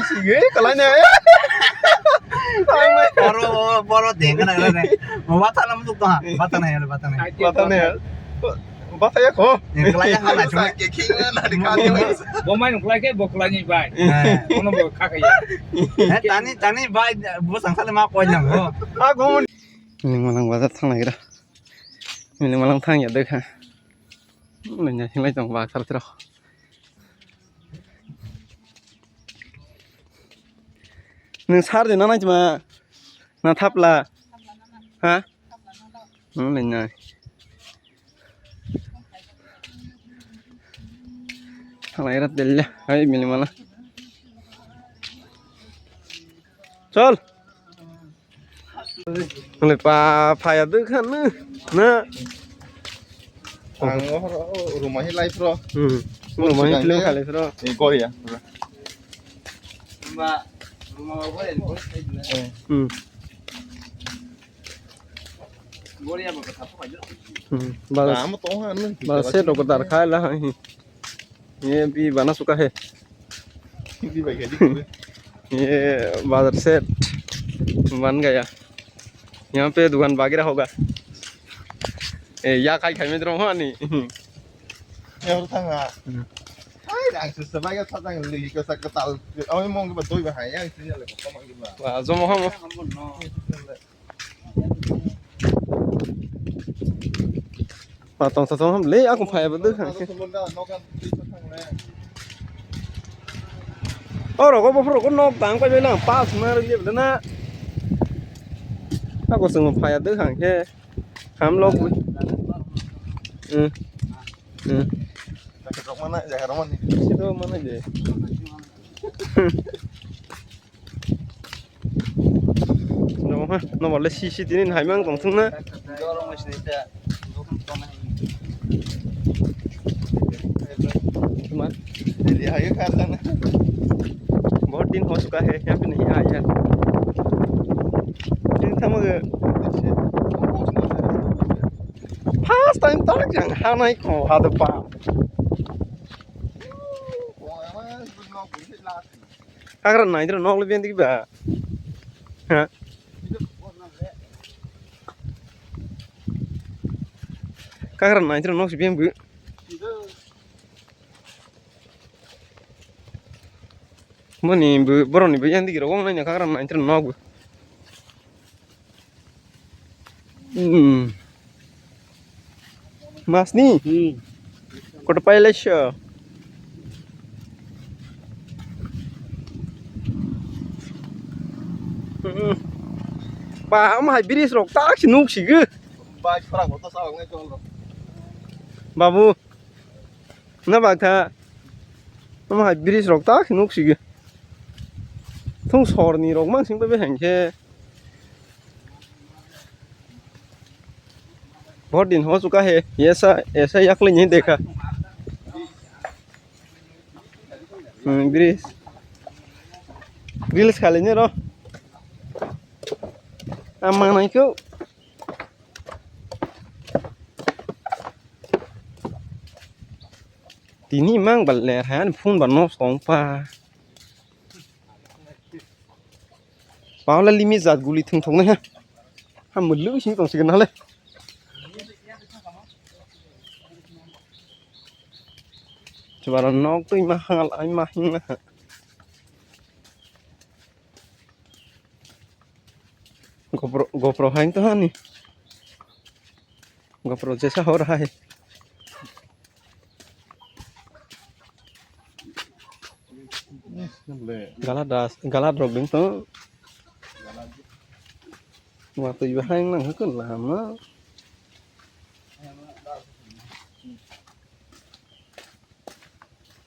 sih gue kalau nih. Boro dengan ada nih. Mau batang nama tuh kah? Batang nih, batang nih. Batanya. Bata ya kok. Yang kelayang kan cuma Bomai nuklai ke boklanya baik. Kono bo kakak ya. tani baik bos angkat lima konya. Aku mau. Ini malang bazar thang lagi dah. Ini malang thang ya deh kan. Nanya sih lagi dong bazar terus. Neng sar deh nana cuma natap lah. Hah? Nanya. Thang deh lah. Ayo milih malah. Chol. Mulai payah tuh kan nah. Rumahnya live bro. Rumahnya film kali bro. Ini Korea. Mbak, rumah boleh. Boleh ya bapak apa aja. Balas. Kamu tahu kan? Balas saya dokter tar khai lah. ये भी बना चुका है Ini baik aja. ये बाजार set बन गया यहाँ पे दुकान बागेरा होगा या खाई खाई में तो नहीं Ya udah tengah. Ay, đang sebagai tatang lagi ke sakal. Oh, mau ke betul bahaya itu ya lekok sama gimana. wah zo mau patong patong ham le aku phai betul kan oh rồi có nộp tang quay về là pass mà rồi vậy đó aku sung phai betul hàng ke ham log Jaket mana? Jaket mana nih? itu mana je nó bảo là xì xì tí nên hải mang tổng thương nữa cuma Jadi ayo kan sana. बहुत दिन हो चुका है यहाँ पे नहीं आया दिन था मगर first time tak yang hanai ko ada pa kagak naik terus nol lebih nanti ba hah kagak naik terus nol lebih bu Mani bu baru nih bu yang dikira uang nanya kagak naik terus nol bu Mas nih kota Pailasya Pak, mah biris rok tak sih nuk sih ge. Baik perang atau salah nggak jual. Babu, na bak tha, mah biris rok tak sih nuk sih ge. Thong sor ni rok mang sing pe hang ke. बहुत दिन हो चुका है ऐसा ऐसा अकल नहीं देखा ग्रिल्स खा लेंगे रो aman नहीं क्यों tini mang bal ler han phun ban no song pa paula limi zat guli thung thong na ha mul lu sing tong sig na le coba nok tu mahal ai mahing na GoPro hang तो है नहीं GoPro जैसा हो रहा है gala dropping तो waktu juga hang nang kan lama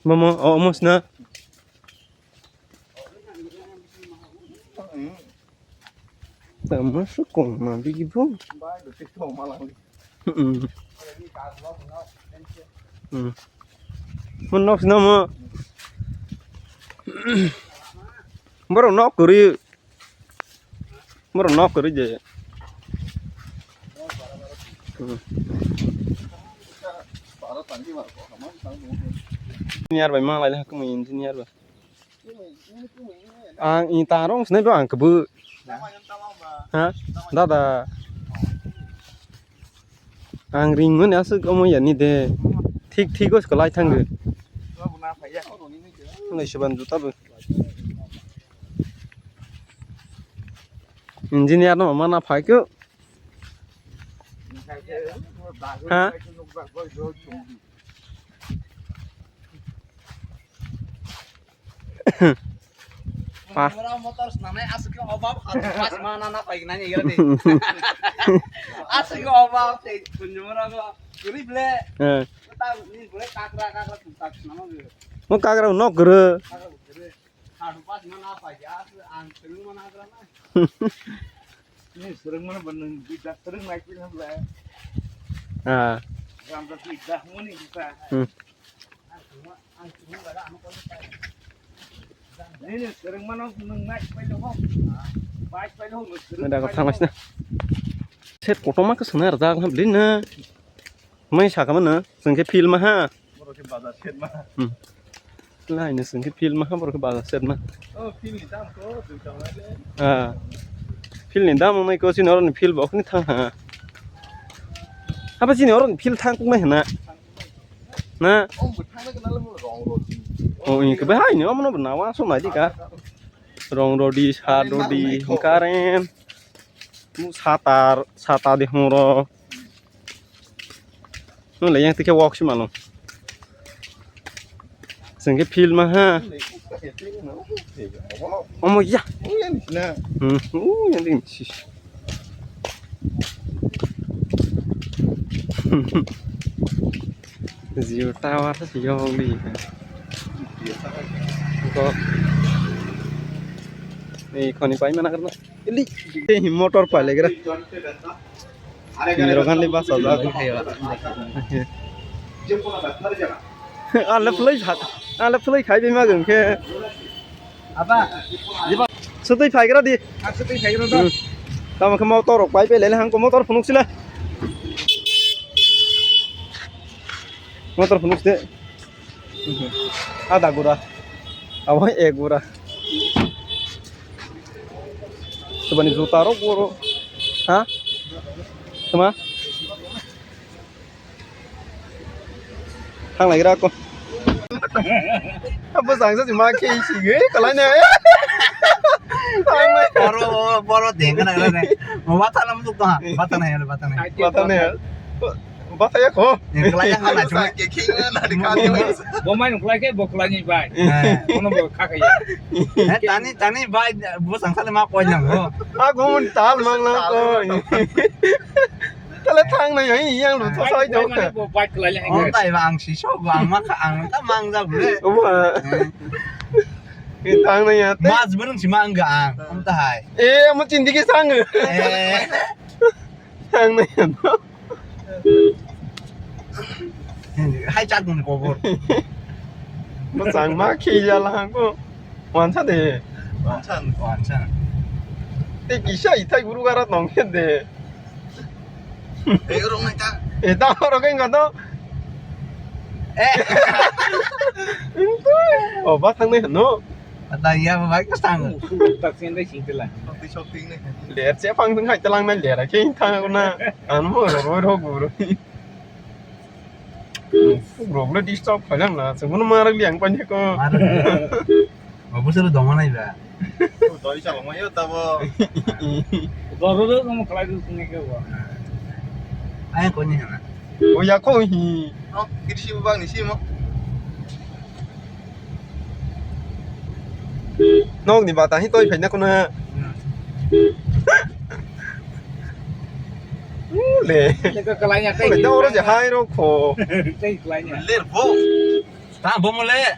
mama almost na masuk kong mah begitu Baik, detik tuh malah. Menok nama baru nok kuri je Engineer by malah lah kamu engineer bah ang itarong snai ba ang kebu ha dada ang ringun asuk omo yani de thik thikos kalai thang nai seban juta bu engineer no mana phaiku ha Orang motor senamnya asik ke obab pas mana na paling nanya gitu deh. Asik ke obab teh kunjungan aku kiri beli. Kita ini boleh kakra tuntak nama gitu. mo kagra no gre Kakra kiri. Aduh pas mana apa ya? Sering mana kerana? Ini sering mana bener tidak sering naik film lah. ah Ramai tidak mau nih kita. Ini sering mana naik film home. Baik film home. ada ka thang masna set potoma ka snar da ha blin na mai sa ka mana sengke film ha Baru ke bazar set mah. lai ne sengke film ha bor ka ba set ma Oh, film hitam kok, hitam aja. ah film ni dam mai ko sin oron film ba khni thang ha apa sin oron film thang ku mai na na Oh, betang na kenal mo rong roti. oh ini ke bahai ni omno benawa so mai di ka rong rodi sa rodi karen mu sata de horo no le yang tike walk si malong sengke film ha omo ya Oh, yan na. yang ding si Ziu tawa ta si yong li ko ni khoni pai mana karna ili motor pa le gra Nirogan li bas aja ala play khai be ma geng ke Apa? sutui phai gra di Aku tuh kayak gitu. tama ka motor rok pai pe le hang ko motor phunuk sila motor phunuk de ada gura awai ek gura sebani juta rok guru ha sama hang lagi aku apa sangsa si ma ke si ge kalai ne Boro dengan apa nih? Mau batal nama tuh tuh, batal nih, batal nih. bata ne bata ya ko Yang kelayang kan cuma. Ke kinga na di kanyo. Bố mai nục lại cái bọc lại như vậy. Nó bọc khác cái gì? Tani baik, bos sang salah mak pojang. aku mun tal mang lang ko tale thang này ấy yang lu tho soi Bố đâu mai bọc bạch lại như Oh, vậy. tay bang si so bang mak ang ta mang ra boleh. đúng rồi cái thang này à Mas belum si mang enggak ang, om tay. ê mà chín đi cái sang rồi thang này nó Hai cat mun kubur. mà sang mà khi ra là ko hoàn tất de Wancan. Wancan. te kisha itai guru gara nong hen de Urong na ta. e ta ro cái ngado oh ba thang này nó Kata iya baik ke sang. Tập xin đây chính là. Di shopping nih. lẻ sẽ phang thang hai talang na lẻ cái thang ko na an mo ro ro guru guru le disturb phải là semua marang liang pan ko Mau bos lu dong mana ya? Doi sa mo yo ta bo. Rồi rồi nó một lại được nghe cái gì? Ayo kau ni sana. oh ya ko hi Oh, kiri si bang ni si mo. nong ni ba ta hi toi phải na ko na lẻ Cái lại nhà phải đâu đó chỉ hai đâu khổ Cái lại nhà. Ler bo. Tak, bom mulai.